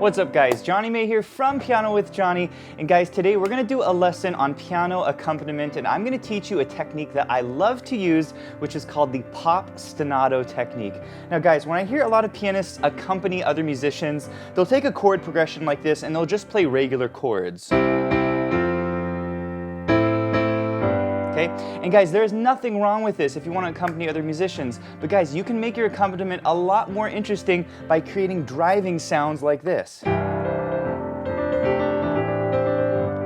What's up guys, Jonny May here from Piano with Jonny, and guys, today we're going to do a lesson on piano accompaniment, and I'm going to teach you a technique that I love to use, which is called the Popstinato technique. Now guys, when I hear a lot of pianists accompany other musicians, they'll take a chord progression like this and they'll just play regular chords. Okay? And guys, there is nothing wrong with this if you want to accompany other musicians, but guys, you can make your accompaniment a lot more interesting by creating driving sounds like this.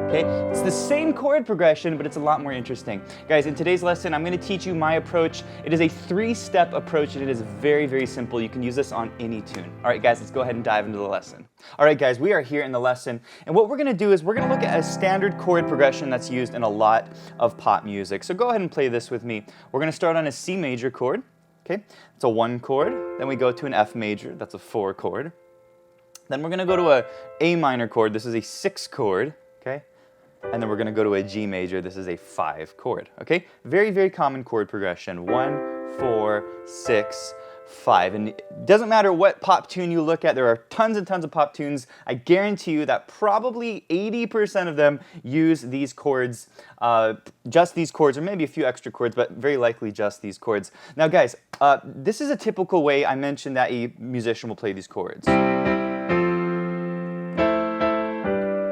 Okay? It's the same chord progression, but it's a lot more interesting. Guys, in today's lesson, I'm going to teach you my approach. It is a three-step approach, and it is very, very simple. You can use this on any tune. All right, guys, let's go ahead and dive into the lesson. All right, guys, we are here in the lesson, and what we're going to do is we're going to look at a standard chord progression that's used in a lot of pop music. So go ahead and play this with me. We're going to start on a C major chord. Okay? It's a 1 chord. Then we go to an F major. That's a 4 chord. Then we're going to go to a A minor chord. This is a 6 chord. Okay? And then we're going to go to a G major. This is a 5 chord. Okay? Very, very common chord progression. 1, 4, 6, 5. And it doesn't matter what pop tune you look at. There are tons and tons of pop tunes. I guarantee you that probably 80% of them use these chords, just these chords, or maybe a few extra chords, but very likely just these chords. Now guys, this is a typical way I mentioned that a musician will play these chords.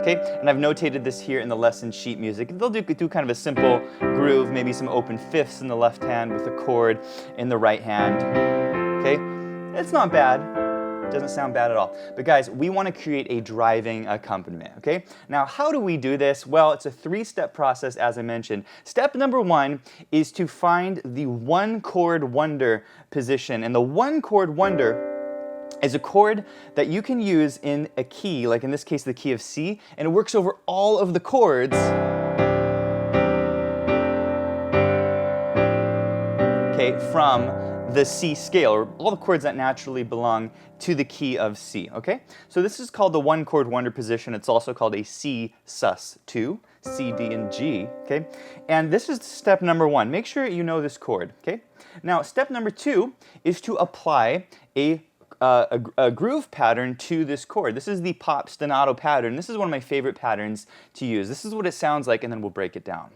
Okay, and I've notated this here in the lesson sheet music. They'll do kind of a simple groove, maybe some open fifths in the left hand with a chord in the right hand. Okay, it's not bad. It doesn't sound bad at all. But guys, we want to create a driving accompaniment, okay? Now, how do we do this? Well, it's a three-step process, as I mentioned. Step number 1 is to find the one chord wonder position, and the one chord wonder is a chord that you can use in a key, like in this case the key of C, and it works over all of the chords, okay, from the C scale, or all the chords that naturally belong to the key of C, okay? So this is called the one chord wonder position. It's also called a C sus2, C, D, and G, okay? And this is step number 1. Make sure you know this chord, okay? Now, step number 2 is to apply a groove pattern to this chord. This is the Popstinato pattern. This is one of my favorite patterns to use. This is what it sounds like, and then we'll break it down.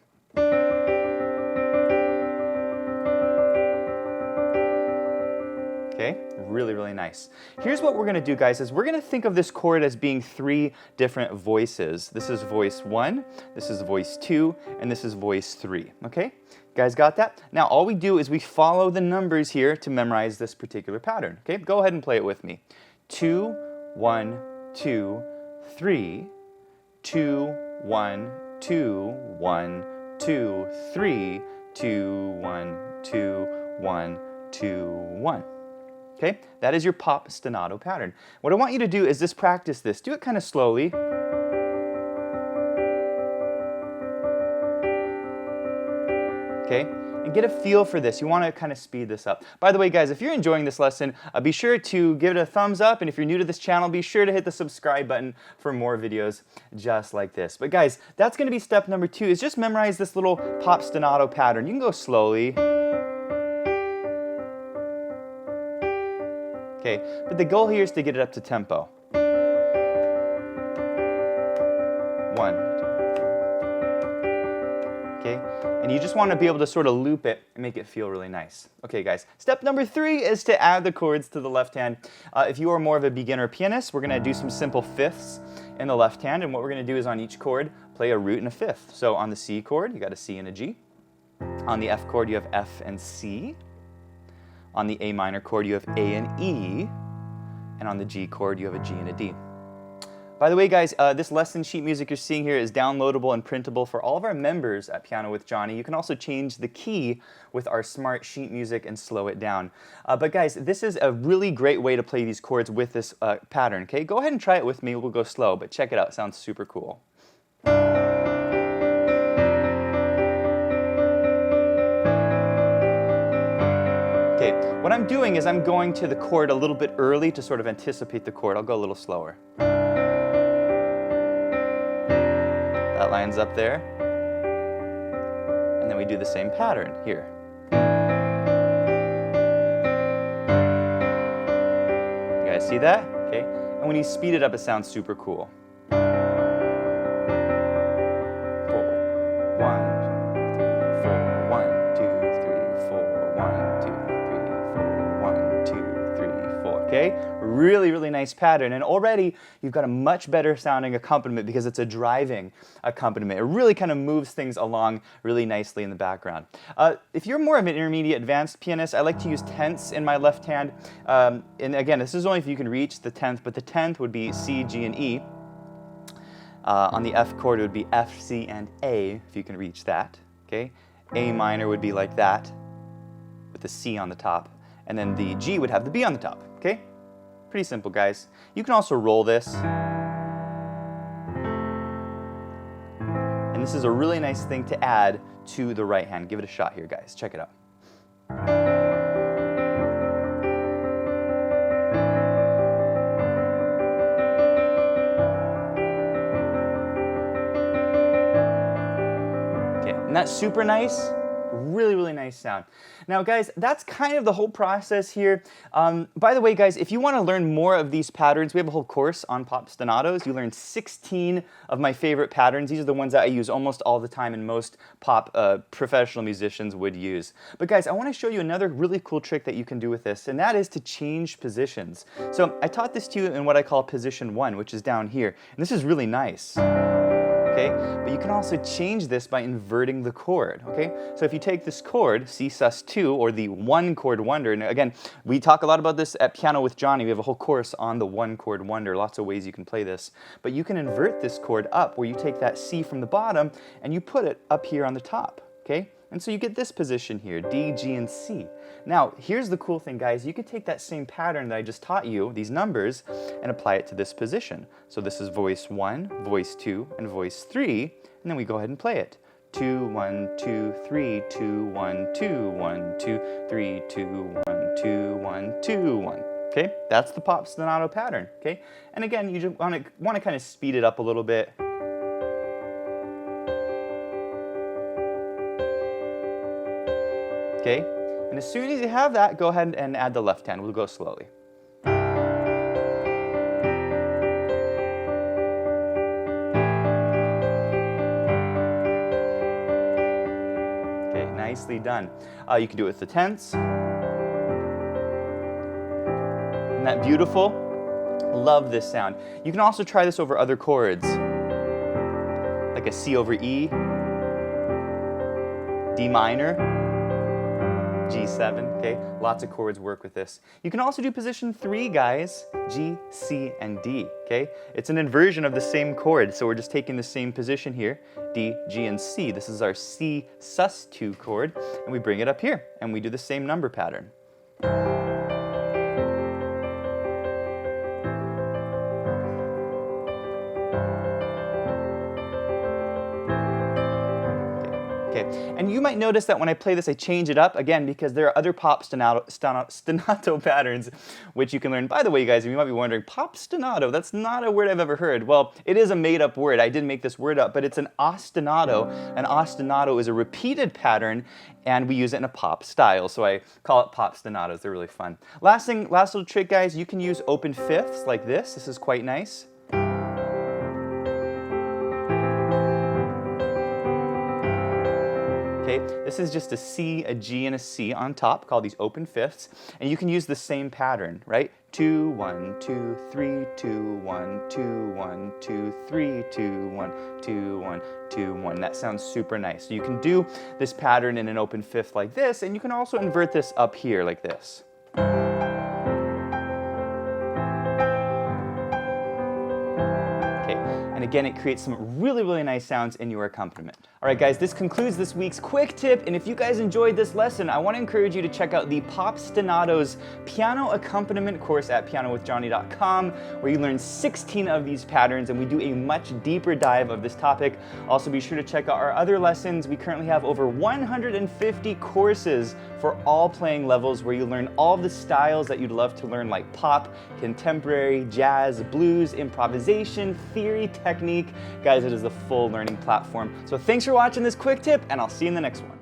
Okay, really, really nice. Here's what we're going to do, guys, is we're going to think of this chord as being 3 different voices. This is voice 1, this is voice 2, and this is voice 3, okay? Guys got that? Now all we do is we follow the numbers here to memorize this particular pattern, okay? Go ahead and play it with me. 2, 1, 2, 3, 2, 1, 2, 1, 2, 3, 2, 1, 2, 1, 2, 1. Okay, that is your Popstinato pattern. What I want you to do is just practice this. Do it kind of slowly. Okay, and get a feel for this. You want to kind of speed this up. By the way, guys, if you're enjoying this lesson, be sure to give it a thumbs up, and if you're new to this channel, be sure to hit the subscribe button for more videos just like this. But guys, that's going to be step number 2, is just memorize this little Popstinato pattern. You can go slowly. Okay, but the goal here is to get it up to tempo. 1, 2, 3. Okay, and you just want to be able to sort of loop it and make it feel really nice. Okay, guys, step number 3 is to add the chords to the left hand. If you are more of a beginner pianist, we're going to do some simple fifths in the left hand, and what we're going to do is on each chord, play a root and a fifth. So on the C chord, you got a C and a G. On the F chord, you have F and C. On the A minor chord, you have A and E, and on the G chord, you have a G and a D. By the way, guys, this lesson sheet music you're seeing here is downloadable and printable for all of our members at Piano with Jonny. You can also change the key with our smart sheet music and slow it down. But guys, this is a really great way to play these chords with this pattern, okay? Go ahead and try it with me. We'll go slow, but check it out. It sounds super cool. Okay, what I'm doing is I'm going to the chord a little bit early to sort of anticipate the chord. I'll go a little slower. That lines up there. And then we do the same pattern here. You guys see that? Okay. And and when you speed it up, it sounds super cool. 4, 1, 2, 3, 4. Okay? Really, really nice pattern. And already you've got a much better sounding accompaniment because it's a driving accompaniment. It really kind of moves things along really nicely in the background. If you're more of an intermediate advanced pianist, I like to use tenths in my left hand. And again, this is only if you can reach the 10th, but the 10th would be C, G, and E. On the F chord, it would be F, C, and A, if you can reach that. Okay? A minor would be like that, with the C on the top. And then the G would have the B on the top. Okay? Pretty simple, guys. You can also roll this. And this is a really nice thing to add to the right hand. Give it a shot here, guys. Check it out. Okay, and that's super nice. Really, really nice sound. Now, guys, that's kind of the whole process here. By the way, guys, if you want to learn more of these patterns, we have a whole course on popstinatos. You learn 16 of my favorite patterns. These are the ones that I use almost all the time and most pop professional musicians would use. But guys, I want to show you another really cool trick that you can do with this, and that is to change positions. So I taught this to you in what I call position 1, which is down here. And this is really nice. Okay? But you can also change this by inverting the chord, okay? So if you take this chord, C sus2, or the one chord wonder, and again, we talk a lot about this at Piano with Jonny. We have a whole course on the one chord wonder, lots of ways you can play this. But you can invert this chord up, where you take that C from the bottom, and you put it up here on the top, okay? And so you get this position here, D, G, and C. Now, here's the cool thing, guys. You can take that same pattern that I just taught you, these numbers, and apply it to this position. So this is voice 1, voice 2, and voice 3, and then we go ahead and play it. 2, 1, 2, 3, 2, 1, 2, 1, 2, 3, 2, 1, 2, 1, 2, 1. Okay? That's the popstinato pattern, okay? And again, you just want to kind of speed it up a little bit. Okay? And as soon as you have that, go ahead and add the left hand. We'll go slowly. Okay, nicely done. You can do it with the tenths. Isn't that beautiful? Love this sound. You can also try this over other chords, like a C over E, D minor, G7, okay? Lots of chords work with this. You can also do position 3, guys, G, C, and D, okay? It's an inversion of the same chord, so we're just taking the same position here, D, G, and C. This is our C sus2 chord, and we bring it up here, and we do the same number pattern. And you might notice that when I play this, I change it up, again, because there are other popstinato patterns which you can learn. By the way, guys, you might be wondering, popstinato, that's not a word I've ever heard. Well, it is a made-up word. I did make this word up, but it's an ostinato. An ostinato is a repeated pattern, and we use it in a pop style, so I call it popstinatos. They're really fun. Last little trick, guys, you can use open fifths like this. This is quite nice. Okay, this is just a C, a G, and a C on top, called these open fifths, and you can use the same pattern, right? 2, 1, 2, 3, 2, 1, 2, 1, 2, 3, 2, 1, 2, 1, 2, 1. That sounds super nice. So you can do this pattern in an open fifth like this, and you can also invert this up here like this. And again, it creates some really, really nice sounds in your accompaniment. All right, guys, this concludes this week's quick tip. And if you guys enjoyed this lesson, I want to encourage you to check out the Popstinatos piano accompaniment course at pianowithjonny.com, where you learn 16 of these patterns, and we do a much deeper dive of this topic. Also, be sure to check out our other lessons. We currently have over 150 courses for all playing levels, where you learn all the styles that you'd love to learn, like pop, contemporary, jazz, blues, improvisation, theory, technique. Guys, it is a full learning platform. So thanks for watching this quick tip, and I'll see you in the next one.